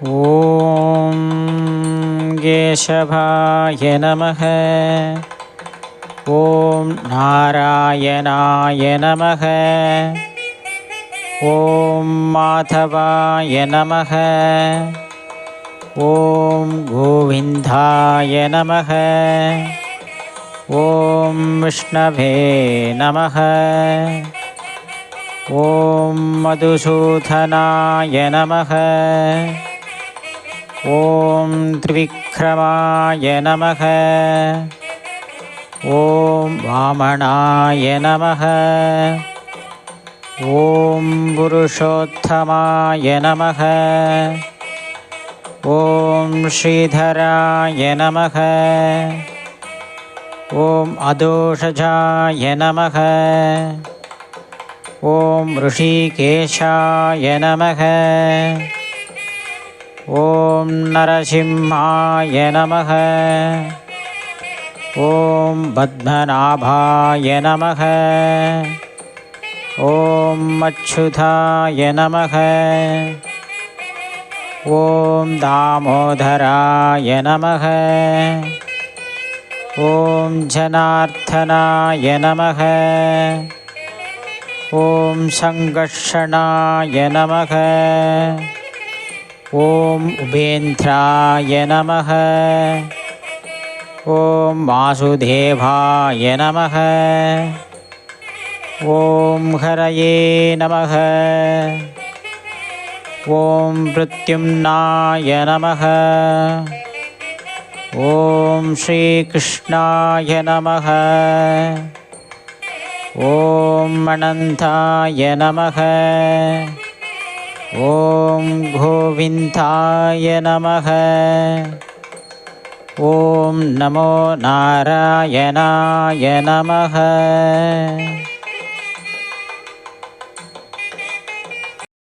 ॐ केशवाय नमः। ॐ नारायणाय नमः। ॐ माधवाय नमः। ॐ गोविन्दाय नमः। ॐ विष्णवे नमः। ॐ मधुसूदनाय नमः। ॐ त्रिविक्रमाय नमः। ॐ वामनाय नमः। ॐ पुरुषोत्तमाय नमः। ॐ श्रीधराय नमः। ॐ अदोषजाय नमः। ॐ ऋषिकेशाय नमः। ॐ नरसिंहाय नमः। ॐ पद्मनाभाय नमः। ॐ अच्युताय नमः। ॐ दामोदराय नमः। ॐ जनार्दनाय नमः। ॐ सङ्कर्षणाय नमः। ॐ उपेन्द्राय नमः। ॐ वासुदेवाय नमः। ॐ हरये नमः। ॐ प्रद्युम्नाय नमः। ॐ श्रीकृष्णाय नमः। ॐ अनन्ताय नमः। ॐ गोविन्दाय नमः। ॐ नमो नारायणाय नमः।